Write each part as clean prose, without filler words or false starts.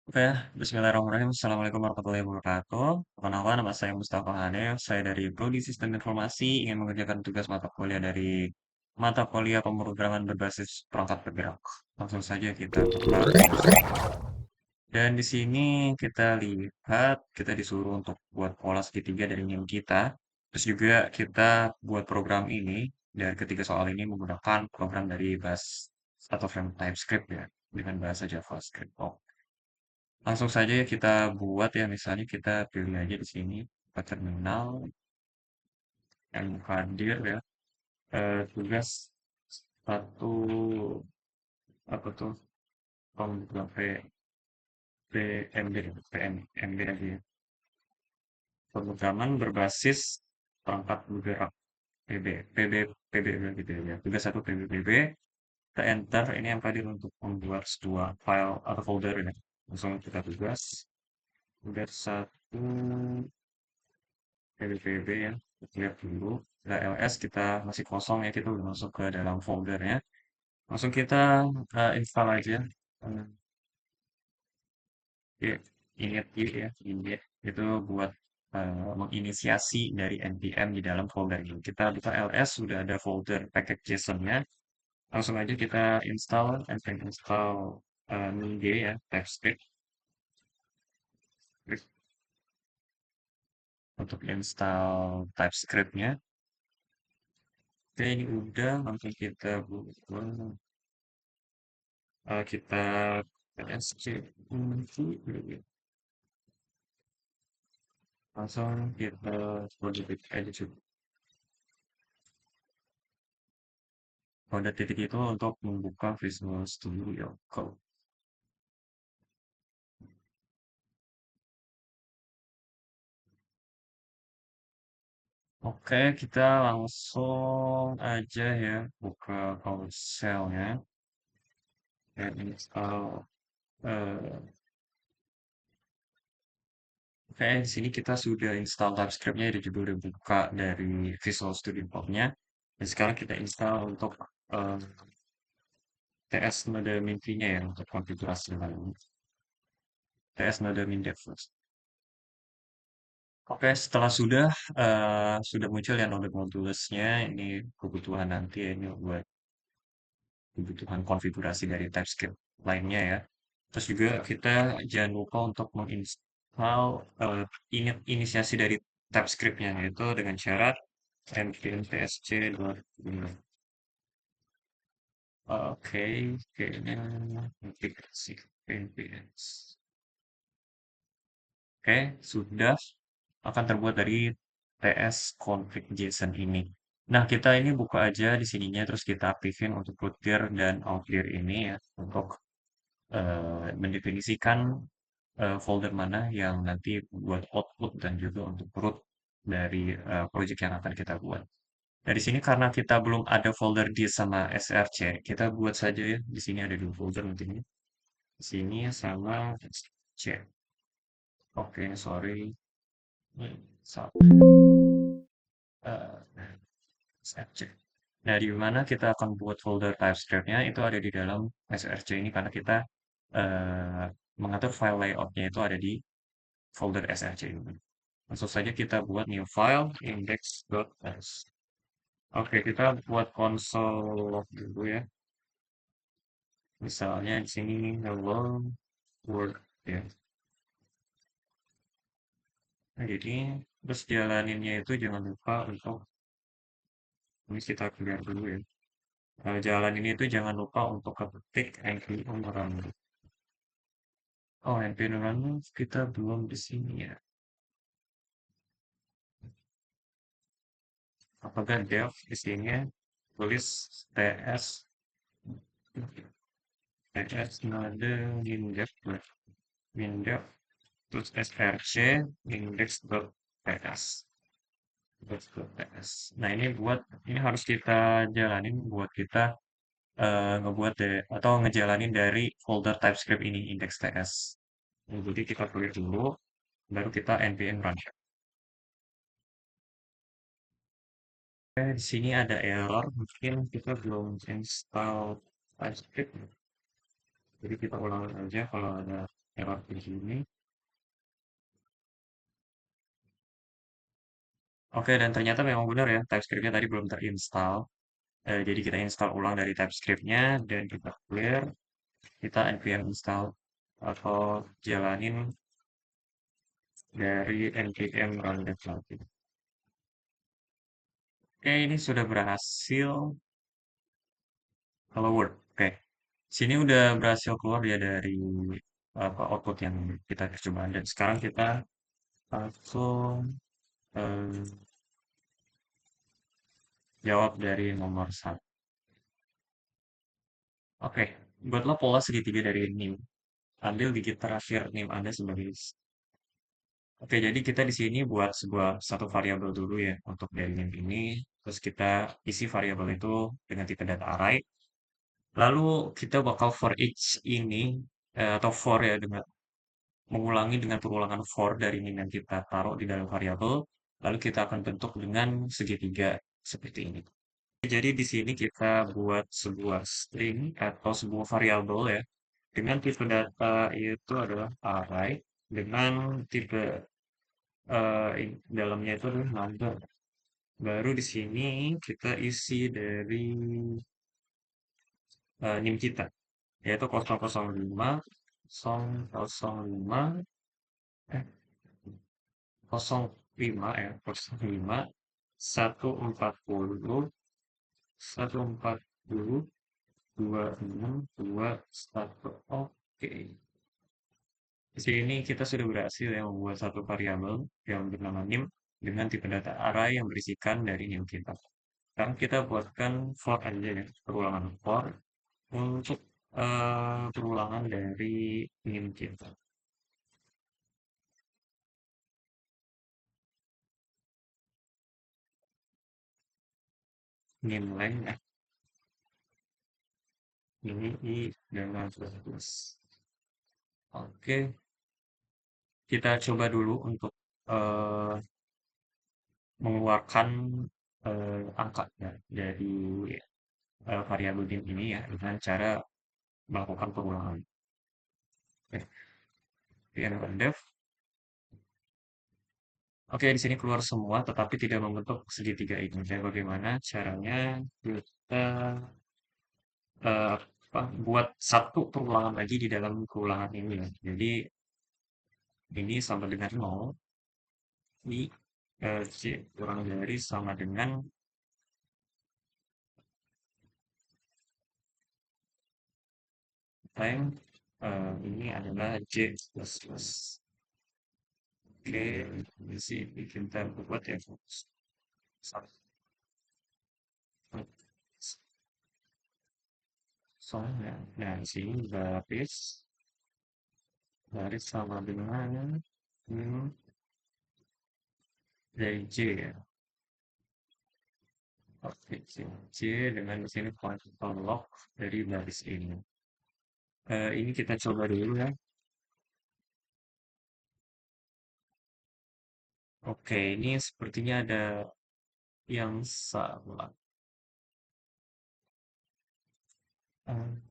Oke, bismillahirrahmanirrahim. Assalamualaikum warahmatullahi wabarakatuh. Perkenalkan, nama saya Mustafa Hanif. Saya dari Prodi Sistem Informasi ingin mengerjakan tugas mata kuliah dari mata kuliah pemrograman berbasis perangkat bergerak. Langsung saja kita buka website. Dan di sini kita lihat, kita disuruh untuk buat pola segitiga dari NIM kita. Terus juga kita buat program ini, dan ketiga soal ini menggunakan program dari bahasa atau framework TypeScript ya, dengan bahasa JavaScript. Langsung saja ya kita buat ya, misalnya kita pilih aja di sini ke terminal yang hadir ya. Tugas satu apa tuh pembukaan PMB PMB lagi ya. Pemrograman berbasis perangkat bergerak PB gitu ya. Tugas satu PBPB. Kita enter ini yang hadir untuk membuat sebuah file atau folder ini. Langsung kita tugas satu PBPB ya, kita lihat dulu. Nah, LS kita masih kosong ya, kita udah masuk ke dalam foldernya. Langsung kita install aja. Eh, ya, init ya, init itu buat menginisiasi dari npm di dalam folder ini. Kita buka LS, sudah ada folder package JSON-nya. Langsung aja kita install, npm install ming ya, TypeScript. Untuk install TypeScript-nya. Oke, ini udah, langsung kita buka. Kita PSC langsung kita kode aja coba. Kode titik itu untuk membuka Visual Studio Code. Oke, kita langsung aja ya buka PowerShell-nya dan install. eh, Oke, di sini kita sudah install TypeScript-nya, dan juga udah buka dari Visual Studio Code-nya. Dan sekarang kita install untuk eh, TS Node Mint-nya ya untuk konfigurasi lain. TS Node Mint Dev. Oke, setelah sudah muncul ya node modulesnya, ini kebutuhan nanti ya, ini buat kebutuhan konfigurasi dari TypeScript lainnya ya. Terus juga kita jangan lupa untuk menginstal inisiasi dari TypeScript-nya, yaitu dengan syarat npm tsc. Oke, kayaknya aplikasi npm. Oke, sudah akan terbuat dari TS config JSON ini. Nah, kita ini buka aja di sininya, terus kita aktifin untuk rootdir dan outdir ini ya, untuk mendefinisikan folder mana yang nanti buat output dan juga untuk root dari project yang akan kita buat. Nah, di sini karena kita belum ada folder di sama src, kita buat saja ya. Di sini ada dua folder nantinya. Di sini sama src. Oke, sorry. Salah. Eh, src. Nah, di mana kita akan buat folder TypeScript-nya itu ada di dalam src ini karena kita eh, mengatur file layout-nya itu ada di folder src ini. Langsung saja kita buat new file index.ts. Oke, kita buat console dulu ya. Misalnya di sini hello world ya. Nah, jadi terus jalaninnya itu jangan lupa untuk ini kita clear dulu ya. Jalan ini itu jangan lupa untuk ketik npm run. Oh, npm run kita belum di sini ya. Apakah dev di sini tulis ts ts node index index terus src index.ts index.ts. Nah, ini harus kita jalanin buat kita ngebuat deh atau ngejalanin dari folder TypeScript ini index.ts. Nah, jadi kita clear dulu, baru kita npm run. Oke, di sini ada error, mungkin kita belum install TypeScript. Jadi kita ulang aja kalau ada. error di sini. Oke, dan ternyata memang benar ya, TypeScript-nya tadi belum terinstall. Jadi kita install ulang dari TypeScript-nya dan kita clear, kita npm install atau jalanin dari npm run dev lagi. Oke, ini sudah berhasil. Hello World. Oke, sini udah berhasil keluar ya dari apa output yang kita percobaan. Dan sekarang kita langsung eh, jawab dari nomor satu. Oke, buatlah pola segitiga dari nim. Ambil digit terakhir nim Anda sebagai. Oke, jadi kita di sini buat sebuah satu variabel dulu ya untuk dari nim ini. Terus kita isi variabel itu dengan tipe data array. Lalu kita bakal for each ini atau for ya dengan mengulangi dengan pengulangan for dari nim yang kita taruh di dalam variabel. Lalu kita akan bentuk dengan segitiga seperti ini. Jadi di sini kita buat sebuah string atau sebuah variabel ya dengan tipe data itu adalah array dengan tipe dalamnya itu adalah number. Baru di sini kita isi dari NIM kita yaitu 005 005 eh 05 ya 05 140 140 2621. Oke. Di sini kita sudah berhasil ya membuat satu variabel yang bernama nim dengan tipe data array yang berisikan dari nim kita. Sekarang kita buatkan for aja ya, perulangan for untuk perulangan dari nim kita. Nim length ini i dengan plus. Oke, kita coba dulu untuk eh, mengeluarkan angka ya, dari variabel dim ini ya dengan cara melakukan pengulangan. Oke, di dev. Oke, di sini keluar semua, tetapi tidak membentuk segitiga ini. Dan bagaimana caranya kita buat satu perulangan lagi di dalam keulangan ini ya. Jadi ini sama dengan 0, I C kurang dari sama dengan time ini adalah J plus plus. Oke, di sini kita buat ya. Soalnya, nah di sini baris baris sama dengan hmm, dari J ya. Oke, C dengan di sini function log dari baris ini. Ini kita coba dulu ya. Oke, ini sepertinya ada yang salah. Eh,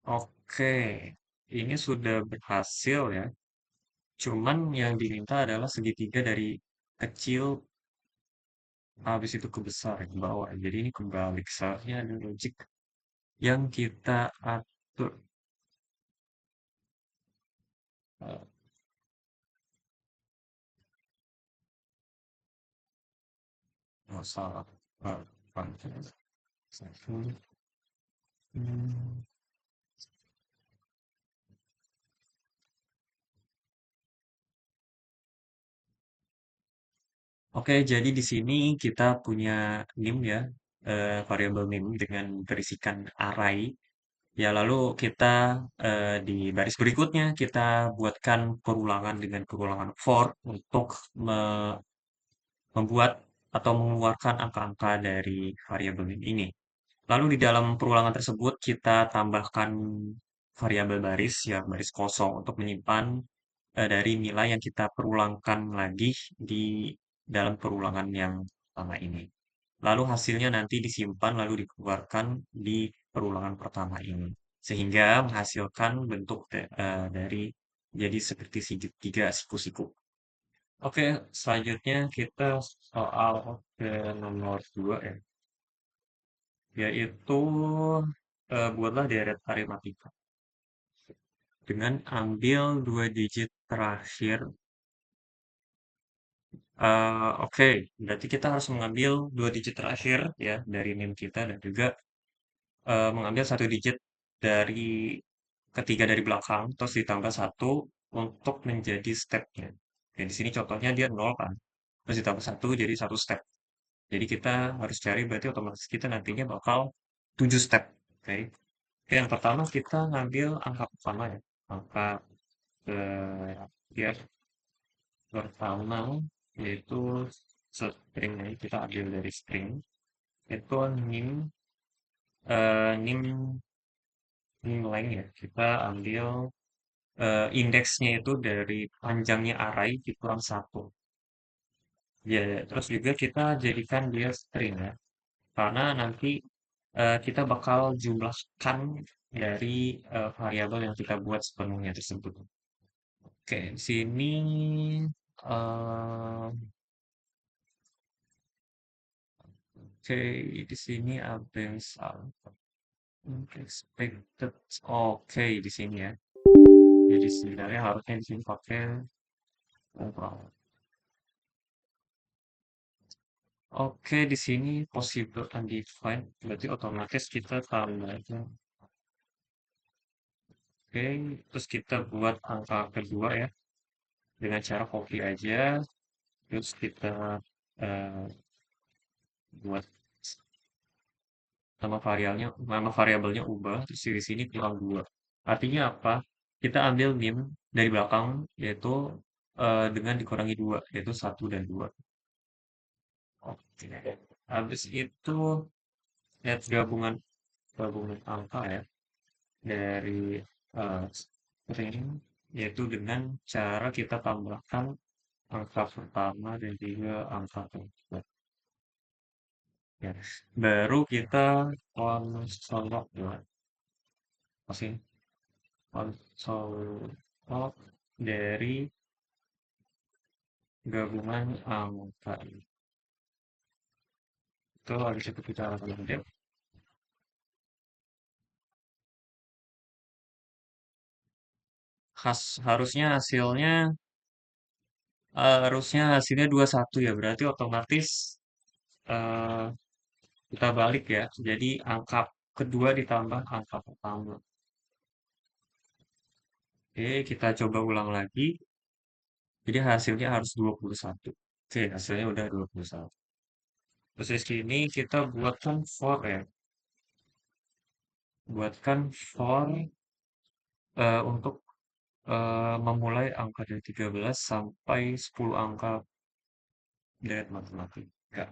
Oke, ini sudah berhasil ya. Cuman yang diminta adalah segitiga dari kecil habis itu ke besar ke bawah. Jadi ini kembali seharusnya ada logic yang kita atur. Eh, oh, salah. Function. Hmm. Oke, jadi di sini kita punya nim ya, variabel nim dengan berisikan array. Ya, lalu kita di baris berikutnya kita buatkan perulangan dengan perulangan for untuk membuat atau mengeluarkan angka-angka dari variabel nim ini. Lalu di dalam perulangan tersebut kita tambahkan variabel baris ya, baris kosong untuk menyimpan dari nilai yang kita perulangkan lagi di dalam perulangan yang pertama ini. lalu hasilnya nanti disimpan lalu dikeluarkan di perulangan pertama ini. Sehingga menghasilkan bentuk dari jadi seperti segitiga siku-siku. Oke, selanjutnya kita soal ke nomor 2 ya, yaitu buatlah deret aritmatika dengan ambil dua digit terakhir. Oke, berarti kita harus mengambil dua digit terakhir ya dari NIM kita dan juga mengambil satu digit dari ketiga dari belakang, terus ditambah satu untuk menjadi stepnya. Dan di sini contohnya dia 0 kan, terus ditambah satu jadi satu step. Jadi kita harus cari berarti otomatis kita nantinya bakal 7 step. Oke. Oke, yang pertama kita ngambil angka pertama ya. Angka ya, pertama yaitu string ya. Kita ambil dari string itu nim nim nim length ya. Kita ambil indeksnya itu dari panjangnya array dikurang satu. Ya, terus juga kita jadikan dia string ya. Karena nanti kita bakal jumlahkan dari variabel yang kita buat sepenuhnya tersebut. Oke, di sini eh, oke, di sini ada yang salah. Expected. Oke, di sini ya. Jadi sebenarnya harusnya di sini pakai overall. Oke, di sini possible undefined, berarti otomatis kita tambah aja. Oke, terus kita buat angka kedua ya, dengan cara copy aja, terus kita eh, buat nama variabelnya ubah, terus di sini kurang dua. Artinya apa? Kita ambil min dari belakang, yaitu dengan dikurangi dua, yaitu satu dan dua. Oke, habis itu lihat gabungan gabungan angka ya. Dari string yaitu dengan cara kita tambahkan angka pertama dan juga angka kedua. Ya. Baru kita konsol ya, masih konsol dari gabungan angka ini. Itu habis itu kita lakukan harusnya hasilnya 21 ya, berarti otomatis eh, kita balik ya. Jadi angka kedua ditambah angka pertama. Oke, kita coba ulang lagi. Jadi hasilnya harus 21. Oke, hasilnya udah 21. Terus di sini kita buatkan for ya. Buatkan for untuk memulai angka dari 13 sampai 10 angka dari matematika.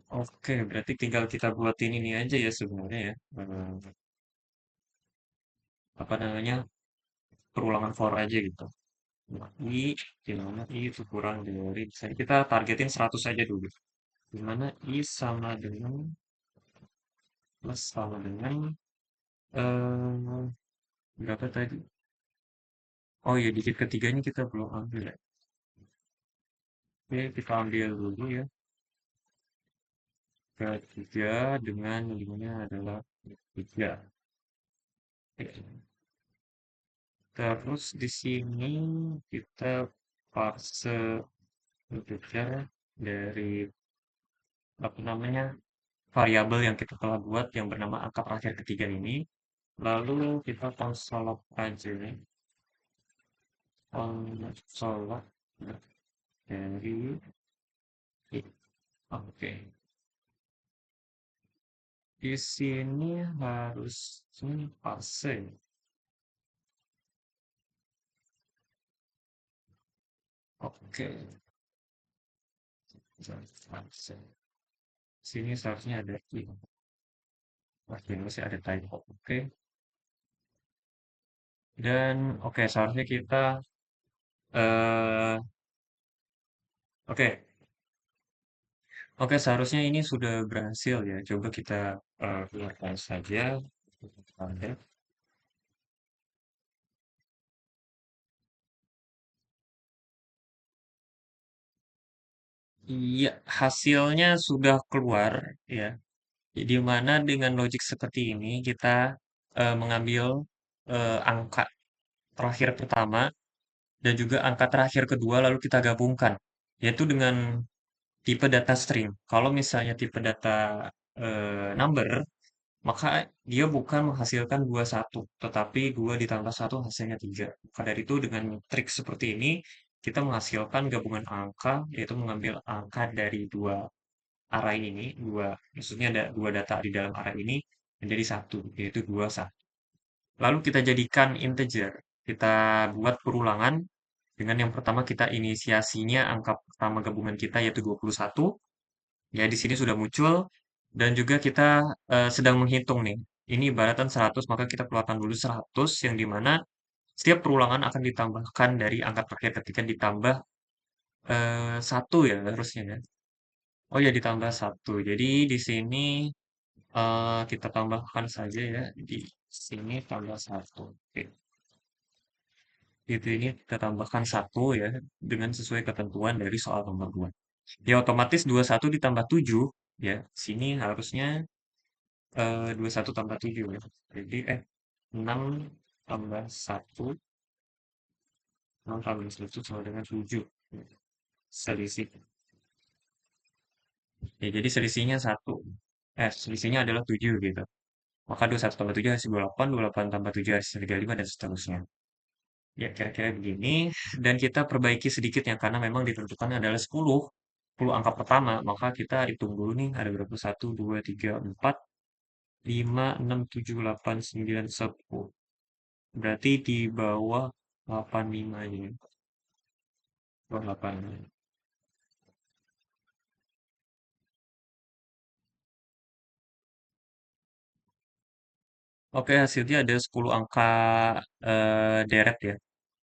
Oke, berarti tinggal kita buatin ini aja ya sebenarnya ya. Apa namanya? Perulangan for aja gitu. I, di mana I itu kurang dari, misalnya kita targetin 100 aja dulu. Di mana I sama dengan, plus sama dengan, eh berapa tadi? Oh iya, digit ketiganya kita belum ambil ya. Oke, kita ambil dulu ya. Ketiga dengan nilainya adalah 3. Oke. Terus di sini kita parse integer dari apa namanya variabel yang kita telah buat yang bernama angka terakhir ketiga ini. Lalu kita konsol aja nih. Konsol dari I. Oke. Di sini harus parse. Oke. Parse. Sini seharusnya ada I. Wah, ini masih ada typo. Oke. Dan oke, seharusnya kita eh oke, Oke, seharusnya ini sudah berhasil ya. Coba kita keluarkan saja. Oke. Iya, hasilnya sudah keluar ya. Di mana dengan logik seperti ini kita mengambil angka terakhir pertama dan juga angka terakhir kedua lalu kita gabungkan, yaitu dengan tipe data string. Kalau misalnya tipe data number, maka dia bukan menghasilkan 21, tetapi 2 ditambah satu hasilnya 3. Maka dari itu dengan trik seperti ini, kita menghasilkan gabungan angka, yaitu mengambil angka dari dua array ini, maksudnya ada dua data di dalam array ini menjadi satu, yaitu 21. Lalu kita jadikan integer. Kita buat perulangan dengan yang pertama kita inisiasinya angka pertama gabungan kita yaitu 21. Ya, di sini sudah muncul dan juga kita sedang menghitung nih. Ini ibaratkan 100, maka kita keluarkan dulu 100 yang dimana setiap perulangan akan ditambahkan dari angka terakhir ketika ditambah 1 ya harusnya ya. Oh ya ditambah satu. Jadi di sini kita tambahkan saja ya di sini tambah satu. Oke. Gitu ini kita tambahkan satu ya dengan sesuai ketentuan dari soal nomor 2. Ya otomatis 21 ditambah 7 ya. Sini harusnya 21 tambah 7 ya. Jadi 6 tambah satu, 6 tambah satu sama dengan 7. Selisih. Ya, jadi selisihnya satu. Selisihnya adalah 7 gitu. Maka 21 tambah 7 hasil 28, 28 tambah 7 hasil 35 dan seterusnya. Ya, kira-kira begini. Dan kita perbaiki sedikitnya karena memang ditentukan adalah 10. 10 angka pertama, maka kita hitung dulu nih ada berapa? 1, 2, 3, 4, 5, 6, 7, 8, 9, 10. Berarti di bawah 85 ini. Bawah 8. Oke, hasilnya ada 10 angka deret ya.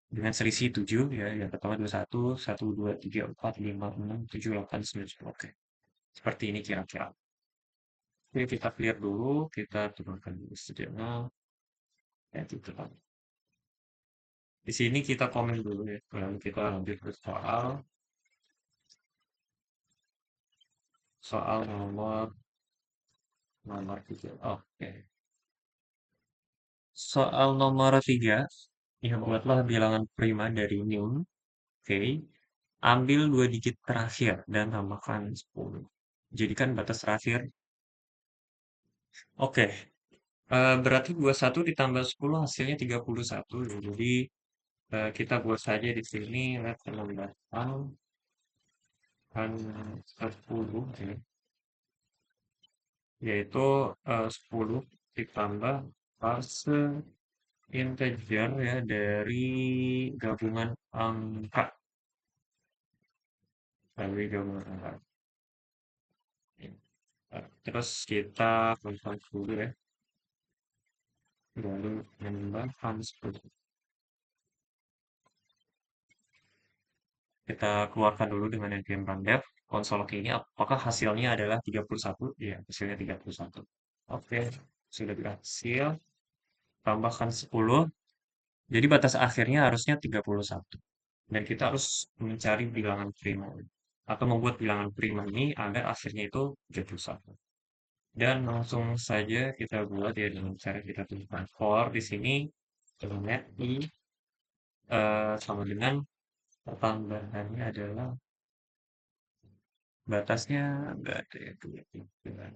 Dengan selisih 7 ya. Yang pertama 21, 1, 2, 3, 4, 5, 6, 7, 8, 9, 10. Oke. Seperti ini kira-kira. Oke, kita clear dulu. Kita turunkan dulu sejenak. Ya, gitu kan. Di sini kita komen dulu ya. Lalu kita lanjut ke soal nomor 3. Oke. Soal nomor 3, ya buatlah bilangan prima dari Neun. Oke. Ambil dua digit terakhir dan tambahkan 10. Jadikan batas terakhir. Oke. Berarti 21 ditambah 10 hasilnya 31. Jadi kita buat saja di sini penambahan kan 10 ya. Yaitu 10 ditambah fase integer ya dari gabungan angka. Dari gabungan angka. Terus kita konsolid dulu ya. Lalu menambahkan 10. Kita keluarkan dulu dengan npm random konsol ini apakah hasilnya adalah 31? Ya, hasilnya 31. Oke, sudah berhasil. Tambahkan 10. Jadi batas akhirnya harusnya 31. Dan kita harus mencari bilangan prima. Atau membuat bilangan prima ini agar akhirnya itu 31. Dan langsung saja kita buat ya dengan cara kita tuliskan for di sini net i sama dengan pertambahannya adalah batasnya enggak ada ya dua, tiga.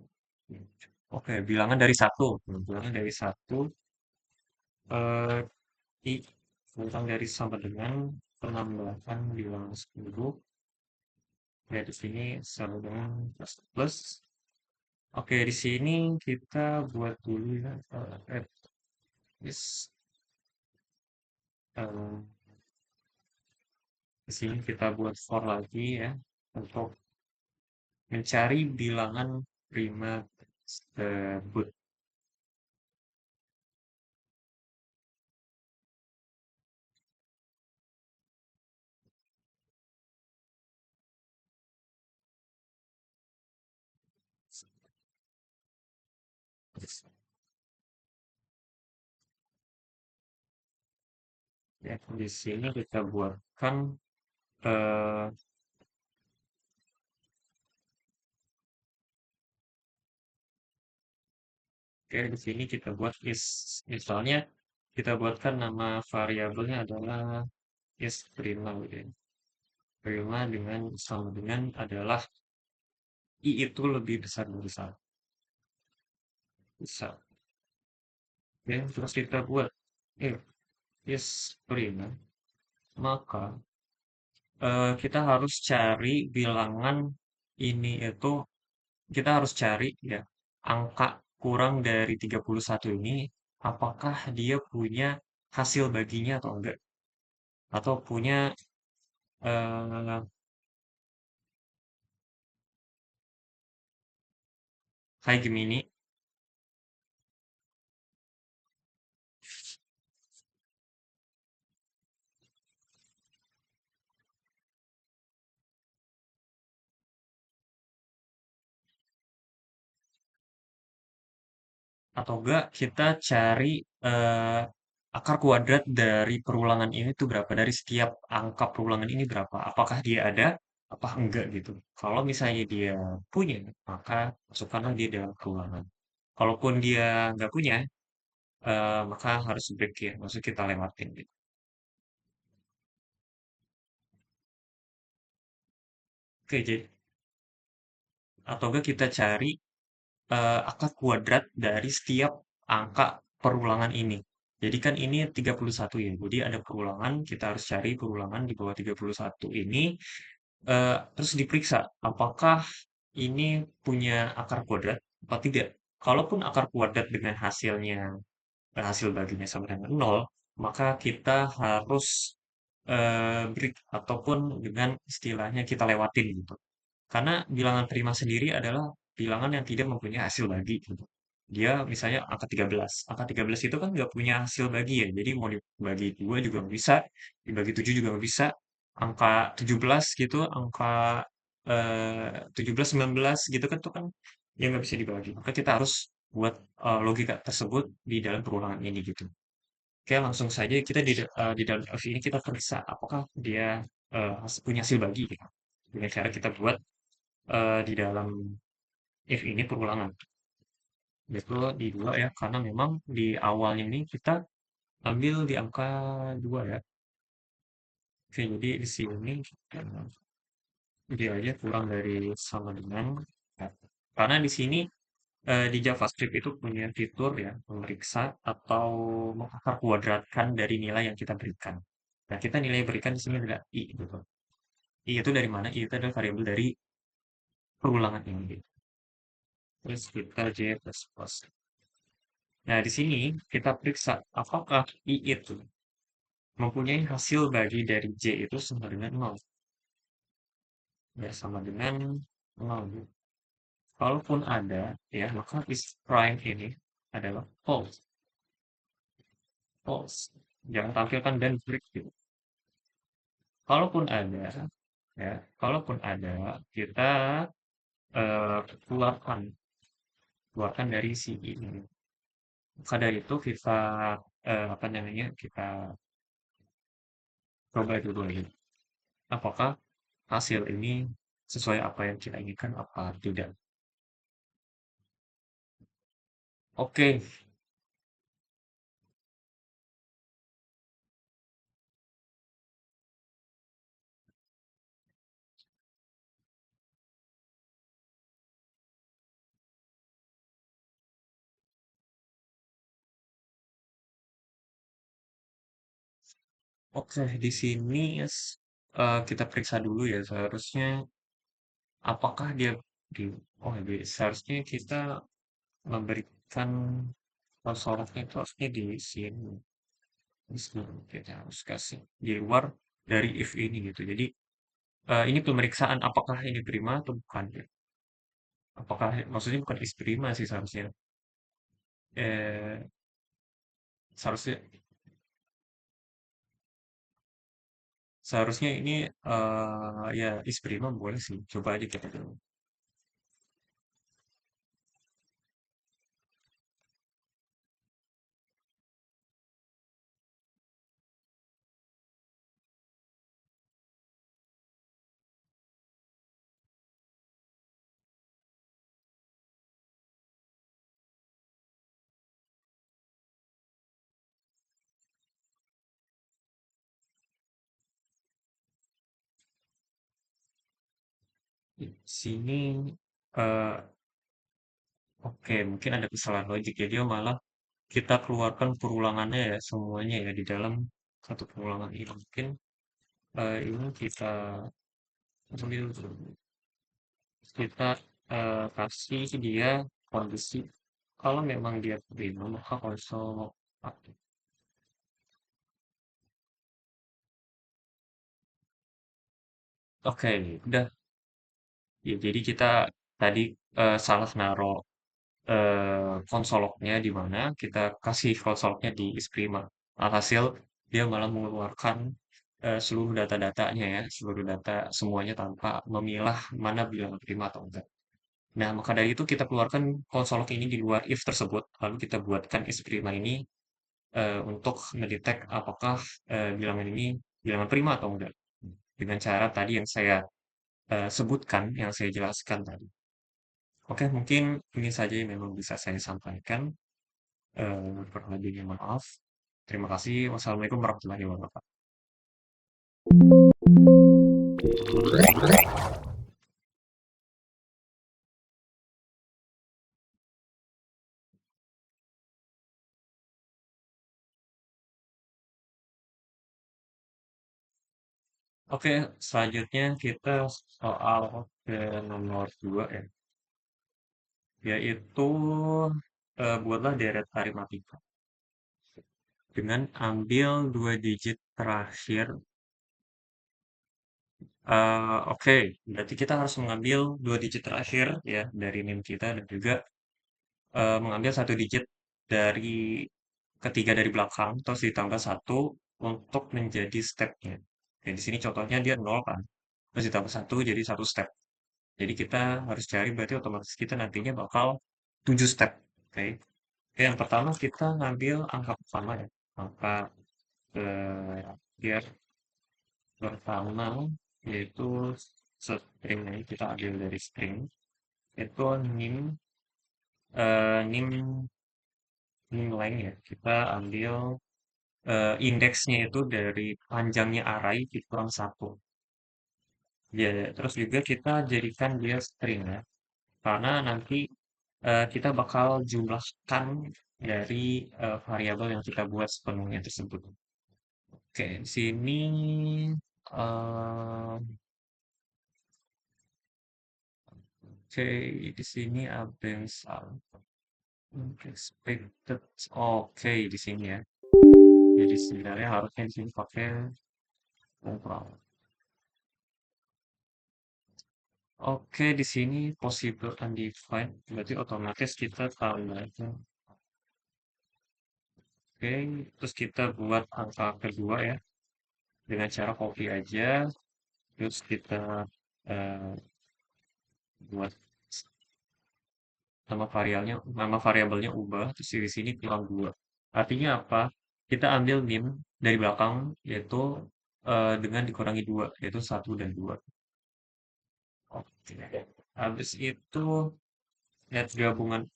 Oke, bilangan dari satu. Bilangan dari satu eh, i bilangan dari sama dengan penambahan bilangan 10 ya di sini sama dengan plus plus. Oke, di sini kita buat dulu ya yes. eh, di sini kita buat for lagi ya untuk mencari bilangan prima tersebut. Ya, di sini kita buatkan eh oke, di sini kita buat is, misalnya kita buatkan nama variabelnya adalah is prima gitu ya. Prima dengan sama dengan adalah i itu lebih besar dari satu. Besar. Oke, terus kita buat if is prima, maka kita harus cari bilangan ini itu, kita harus cari ya angka kurang dari 31 ini, apakah dia punya hasil baginya atau enggak, atau punya eh kayak Gemini, atau enggak kita cari eh, akar kuadrat dari perulangan ini tuh berapa, dari setiap angka perulangan ini berapa, apakah dia ada apa enggak gitu. Kalau misalnya dia punya, maka masukkanlah dia dalam perulangan. Kalaupun dia nggak punya, maka harus break ya, maksud kita lewatin gitu. Oke, jadi atau enggak kita cari akar kuadrat dari setiap angka perulangan ini. Jadi kan ini 31 ya. Jadi ada perulangan, kita harus cari perulangan di bawah 31 ini, terus diperiksa apakah ini punya akar kuadrat apa tidak. Kalaupun akar kuadrat dengan hasilnya, hasil baginya sama dengan nol, maka kita harus break ataupun dengan istilahnya kita lewatin gitu. Karena bilangan prima sendiri adalah bilangan yang tidak mempunyai hasil bagi gitu. Dia misalnya angka 13. Angka 13 itu kan nggak punya hasil bagi ya. Jadi mau dibagi 2 juga nggak bisa, dibagi 7 juga nggak bisa. Angka 17 gitu, angka 17, 19 gitu kan tuh kan ya nggak bisa dibagi. Maka kita harus buat logika tersebut di dalam perulangan ini gitu. Oke, langsung saja kita di dalam F ini kita periksa apakah dia punya hasil bagi gitu. Dengan cara kita buat di dalam if ini perulangan. Yaitu di dua ya, karena memang di awalnya ini kita ambil di angka 2 ya. Oke, jadi di sini dia aja kurang dari sama dengan ya. Karena di sini di JavaScript itu punya fitur ya memeriksa atau mengakar kuadratkan dari nilai yang kita berikan. Nah, kita nilai yang berikan di sini adalah i gitu. I itu dari mana? I itu adalah variabel dari perulangan ini gitu. Terus kita J plus plus. Nah, di sini kita periksa apakah I itu mempunyai hasil bagi dari J itu sama dengan nol. Ya, sama dengan nol. Kalaupun ada, ya, maka is prime ini adalah false. False. Jangan tampilkan dan break gitu. Kalaupun ada, ya, kalaupun ada, kita eh, keluarkan, keluarkan dari si ini. Maka dari itu kita apa namanya? Kita coba dulu lagi. Apakah hasil ini sesuai apa yang kita inginkan apa tidak. Oke, oke, di sini kita periksa dulu ya seharusnya apakah dia di oh seharusnya kita memberikan sorotnya itu harusnya di sini. Di sini kita harus kasih di luar dari if ini gitu. Jadi ini pemeriksaan apakah ini prima atau bukan ya. Apakah maksudnya bukan is prima sih seharusnya. Eh, seharusnya seharusnya ini ya is prima boleh sih. Coba aja kita dulu. Di sini, eh, oke, mungkin ada kesalahan logik ya. Dia malah kita keluarkan perulangannya ya semuanya ya di dalam satu perulangan ini. Mungkin ini kita ambil kita kasih dia kondisi kalau memang dia prima maka konsol aktif. Oke, udah. Ya, jadi kita tadi salah naruh konsoloknya di mana kita kasih konsoloknya di Isprima. Alhasil dia malah mengeluarkan seluruh data-datanya ya, seluruh data semuanya tanpa memilah mana bilang prima atau enggak. Nah, maka dari itu kita keluarkan konsolok ini di luar if tersebut, lalu kita buatkan Isprima ini untuk mendetek apakah bilangan ini bilangan prima atau enggak. Dengan cara tadi yang saya sebutkan, yang saya jelaskan tadi. Oke, mungkin ini saja yang memang bisa saya sampaikan. Kurang lebihnya maaf. Terima kasih. Wassalamualaikum warahmatullahi wabarakatuh. Oke, selanjutnya kita soal ke nomor 2 ya, yaitu buatlah deret aritmatika dengan ambil dua digit terakhir. Oke, berarti kita harus mengambil dua digit terakhir ya dari NIM kita dan juga mengambil satu digit dari ketiga dari belakang terus ditambah satu untuk menjadi stepnya. Ya, di sini contohnya dia nol kan, terus ditambah satu jadi satu step. Jadi kita harus cari berarti otomatis kita nantinya bakal 7 step. Oke. Oke, yang pertama kita ngambil angka pertama ya. Angka biar pertama yaitu string ini kita ambil dari string itu nim nim nim ya. Kita ambil indeksnya itu dari panjangnya array dikurang satu. Ya, terus juga kita jadikan dia string ya. Karena nanti kita bakal jumlahkan dari variabel yang kita buat sepenuhnya tersebut. Oke, di sini eh, oke, di sini ada yang salah. Expected. Oke, di sini ya. Jadi sebenarnya harusnya di sini pakai overall. Oke, di sini possible undefined, berarti otomatis kita tambahnya. Oke, terus kita buat angka kedua ya, dengan cara copy aja, terus kita eh, buat nama variabelnya ubah, terus di sini kurang dua. Artinya apa? Kita ambil min dari belakang, yaitu dengan dikurangi dua, yaitu satu dan dua. Oke, habis itu lihat gabungan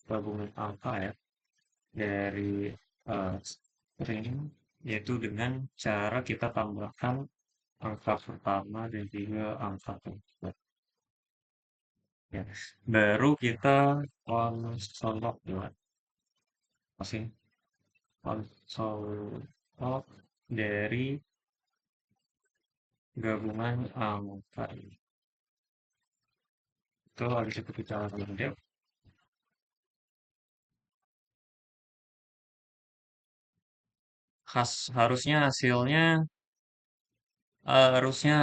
gabungan angka ya. Dari string yaitu dengan cara kita tambahkan angka pertama dan juga angka kedua ya. Baru kita konsolok ya masih konsolok dari gabungan angka ini itu harus kita lihat harusnya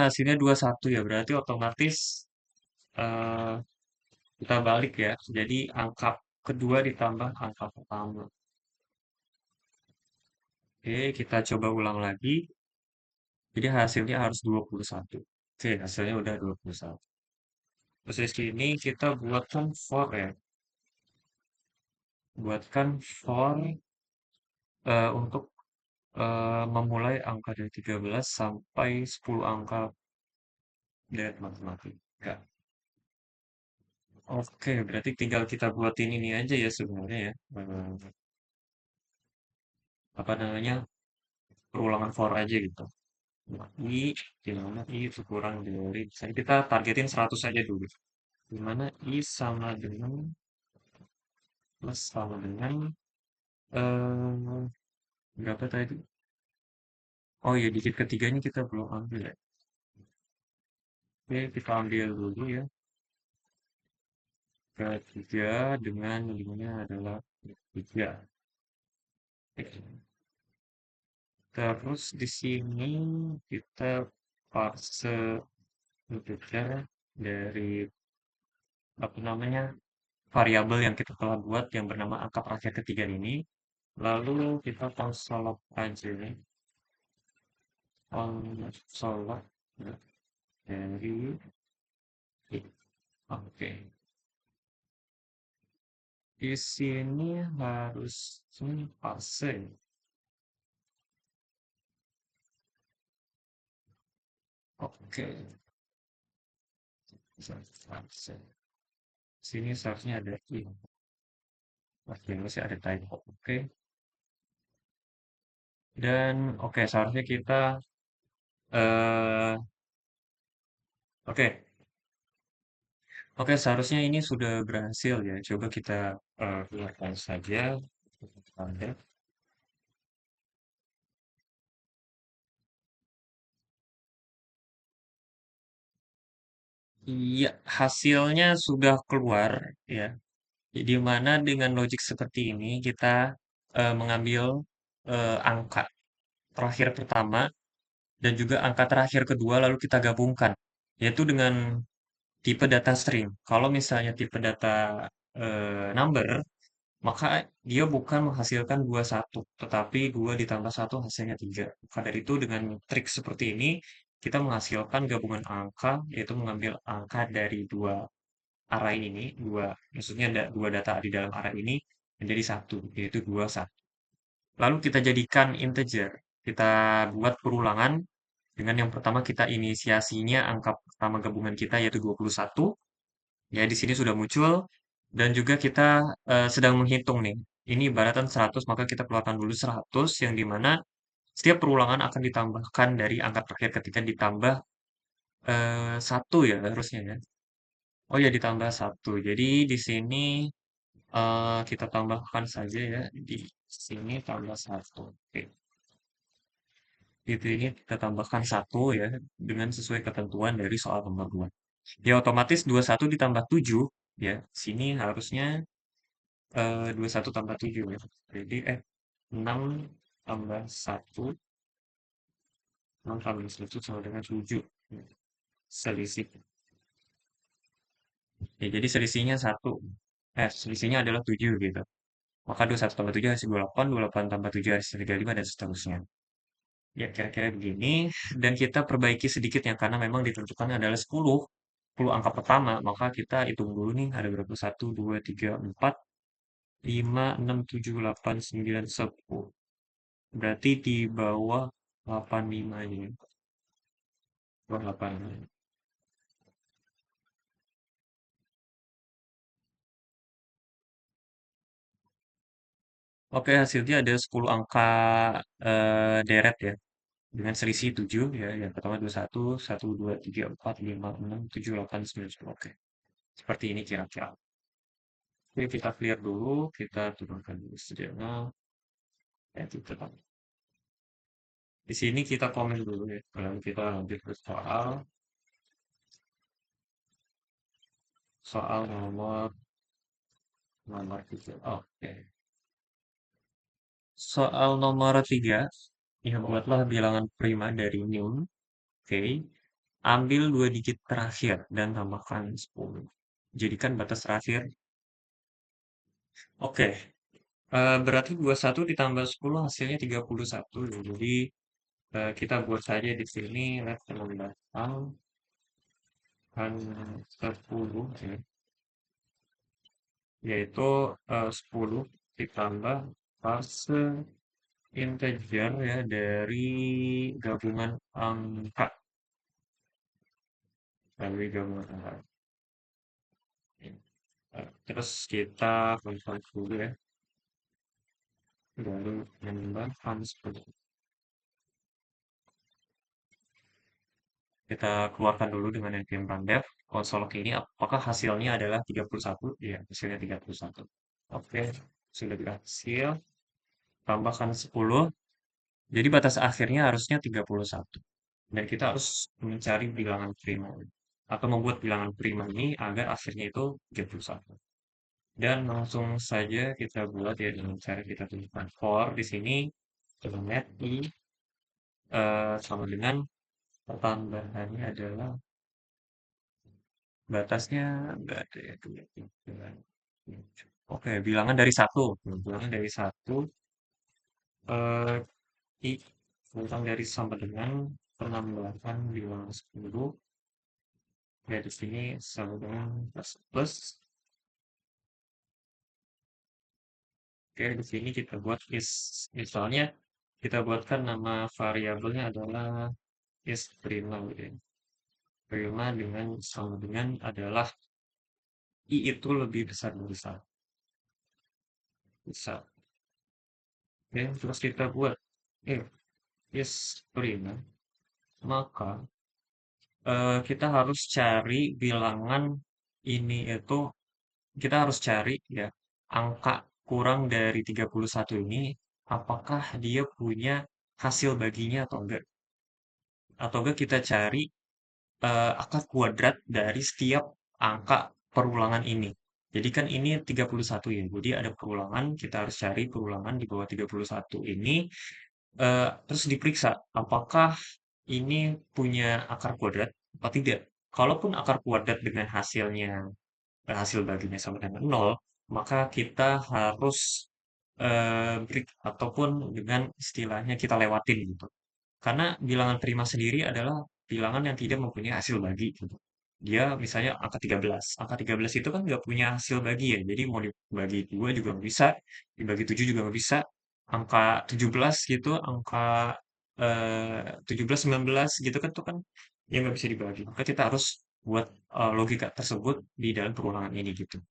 hasilnya 21 ya berarti otomatis eh, kita balik ya. Jadi angka kedua ditambah angka pertama. Oke, kita coba ulang lagi. Jadi hasilnya harus 21. Oke, hasilnya udah 21. Terus di sini kita buatkan for ya. Buatkan for untuk memulai angka dari 13 sampai 10 angka dari matematika. Oke, berarti tinggal kita buatin ini aja ya sebenarnya ya. Apa namanya? Perulangan for aja gitu. Nah, di mana I itu kurang dari, misalnya kita targetin 100 saja dulu. Di mana I sama dengan, plus sama dengan, eh berapa tadi? Oh iya, digit ketiganya kita belum ambil ya. Oke, kita ambil dulu ya. Ketiga dengan nilainya adalah 3. Terus di sini kita parse integer dari apa namanya variabel yang kita telah buat yang bernama angka terakhir ketiga ini. Lalu kita konsolog aja nih, konsolog ya, dari I. Oke, di sini harus ini parse. Oke, parse. Sini seharusnya ada I. Oke, masih ada typo. Oke. Dan oke, seharusnya kita eh oke, oke, seharusnya ini sudah berhasil ya. Coba kita keluarkan saja. Ada. Iya, hasilnya sudah keluar ya. Di mana dengan logik seperti ini kita mengambil angka terakhir pertama dan juga angka terakhir kedua lalu kita gabungkan, yaitu dengan tipe data string. Kalau misalnya tipe data number, maka dia bukan menghasilkan 21, tetapi 2 ditambah 1 hasilnya 3. Maka dari itu dengan trik seperti ini, kita menghasilkan gabungan angka, yaitu mengambil angka dari dua array ini, maksudnya ada dua data di dalam array ini menjadi satu, yaitu 2, 1. Lalu kita jadikan integer. Kita buat perulangan dengan yang pertama kita inisiasinya angka pertama gabungan kita yaitu 21. Ya, di sini sudah muncul dan juga kita sedang menghitung nih. Ini ibaratan 100, maka kita keluarkan dulu 100 yang dimana setiap perulangan akan ditambahkan dari angka terakhir ketika ditambah 1 ya harusnya ya. Oh ya ditambah 1. Jadi di sini kita tambahkan saja ya di sini tambah 1. Oke. Gitu ini kita tambahkan 1 ya dengan sesuai ketentuan dari soal nomor 2. Ya otomatis 21 ditambah 7 ya. Sini harusnya 21 tambah 7 ya. Jadi 6 tambah 1, 6 tambah 1 sama dengan 7. Selisih. Ya, jadi selisihnya 1. Selisihnya adalah 7 gitu. Maka 21 tambah 7 hasil 28, 28 tambah 7 hasil 35, dan seterusnya. Ya, kira-kira begini. Dan kita perbaiki sedikit ya, karena memang ditentukan adalah 10. 10 angka pertama, maka kita hitung dulu nih, ada berapa? 1, 2, 3, 4, 5, 6, 7, 8, 9, 10. Berarti di bawah 85 ini. Bawah 85. Oke, hasilnya ada 10 angka deret ya. Dengan selisih 7 ya. Yang pertama 21, 1, 2, 3, 4, 5, 6, 7, 8, 9, 10. Oke. Seperti ini kira-kira. Oke, kita clear dulu. Kita turunkan dulu sejenak. Ya, kita di sini kita komen dulu ya. Lalu kita lanjut ke soal nomor 3. Oke. Soal nomor 3, ya buatlah bilangan prima dari Newton. Oke. Ambil dua digit terakhir dan tambahkan 10. Jadikan batas terakhir. Oke. Berarti 21 ditambah 10 hasilnya 31. Jadi kita buat saja di sini let's menambahkan 10 ya, yaitu 10 ditambah fase integer ya dari gabungan angka, dari gabungan angka. Terus kita konsolid dulu ya, baru menambahkan 10. Kita keluarkan dulu dengan npm random konsol ini apakah hasilnya adalah 31? Iya, hasilnya 31. Oke, sudah berhasil. Tambahkan 10. Jadi batas akhirnya harusnya 31. Dan kita harus mencari bilangan prima. Atau membuat bilangan prima ini agar akhirnya itu 31. Dan langsung saja kita buat ya dengan cara kita tuliskan for di sini dengan net i sama dengan pertambahannya adalah batasnya enggak ada ya. Oke, bilangan dari satu. Bilangan dari satu eh, i kurang dari sama dengan penambahan bilangan 10 ya di sini sama dengan plus plus. Oke, di sini kita buat is misalnya kita buatkan nama variabelnya adalah is prima gitu ya. Prima dengan sama dengan adalah i itu lebih besar dari satu. Bisa. Oke, terus kita buat if is prima, maka kita harus cari bilangan ini itu kita harus cari ya angka kurang dari 31 ini apakah dia punya hasil baginya atau enggak. Atau enggak kita cari akar kuadrat dari setiap angka perulangan ini. Jadi kan ini 31 ya. Jadi ada perulangan, kita harus cari perulangan di bawah 31 ini terus diperiksa apakah ini punya akar kuadrat atau tidak. Kalaupun akar kuadrat dengan hasilnya hasil baginya sama dengan nol, maka kita harus break ataupun dengan istilahnya kita lewatin gitu. Karena bilangan prima sendiri adalah bilangan yang tidak mempunyai hasil bagi gitu. Dia misalnya angka 13. Angka 13 itu kan nggak punya hasil bagi ya. Jadi mau dibagi 2 juga nggak bisa, dibagi 7 juga nggak bisa. Angka 17 gitu, angka 17, 19 gitu kan tuh kan ya nggak bisa dibagi. Maka kita harus buat logika tersebut di dalam perulangan ini gitu.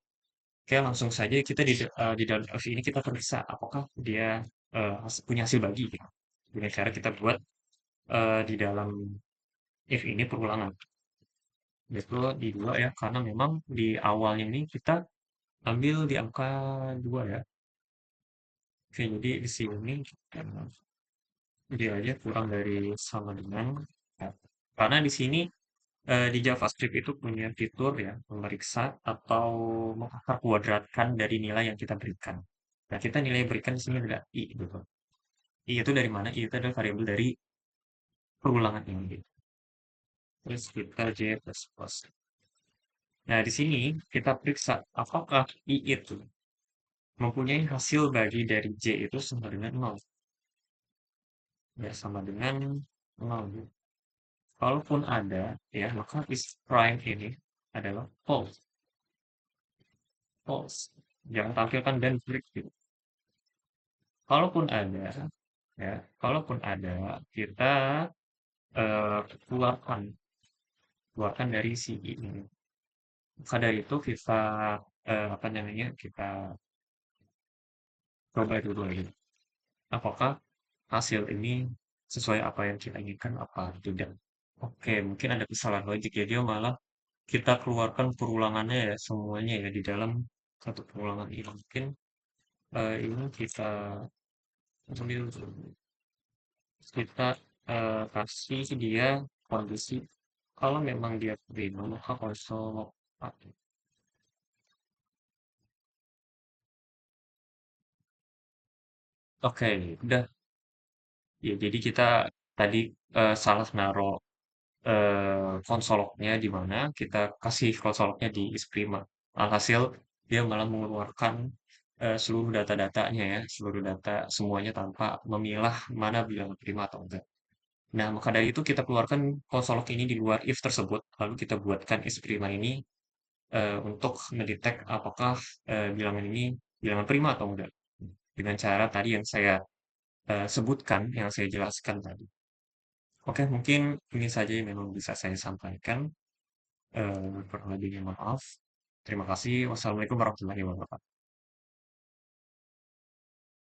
Oke, langsung saja kita di dalam F ini kita periksa apakah dia punya hasil bagi gitu. Dengan cara kita buat di dalam if ini perulangan. Itu di dua ya, karena memang di awalnya ini kita ambil di angka 2 ya. Oke, jadi di sini dia aja kurang dari sama dengan ya. Karena di sini di JavaScript itu punya fitur ya memeriksa atau mengakar kuadratkan dari nilai yang kita berikan. Nah, kita nilai yang berikan di sini adalah i gitu. I itu dari mana? I itu adalah variabel dari perulangan ini gitu. Terus kita j plus plus. Nah, di sini kita periksa apakah i itu mempunyai hasil bagi dari J itu sama dengan nol. Ya, sama dengan nol. Kalaupun ada, ya, maka is prime ini adalah false. False. Jangan tampilkan dan break gitu. Kalaupun ada, ya, kalaupun ada, kita keluarkan, keluarkan dari si I ini. Maka dari itu kita, apa namanya, kita coba dulu lagi. Apakah hasil ini sesuai apa yang kita inginkan apa tidak. Oke, mungkin ada kesalahan logik ya. Dia malah kita keluarkan perulangannya ya semuanya ya di dalam satu perulangan ini. Mungkin ini kita ambil kita kasih dia kondisi kalau memang dia prima maka konsol oke udah ya jadi kita tadi salah naruh konsoloknya di mana kita kasih konsoloknya di Isprima. Alhasil dia malah mengeluarkan seluruh data-datanya ya, seluruh data semuanya tanpa memilah mana bilang prima atau enggak. Nah, maka dari itu kita keluarkan konsolok ini di luar if tersebut, lalu kita buatkan Isprima ini untuk mendetek apakah bilangan ini bilangan prima atau enggak. Dengan cara tadi yang saya sebutkan, yang saya jelaskan tadi. Oke, mungkin ini saja yang memang bisa saya sampaikan. Kurang lebihnya maaf. Terima kasih. Wassalamualaikum warahmatullahi wabarakatuh.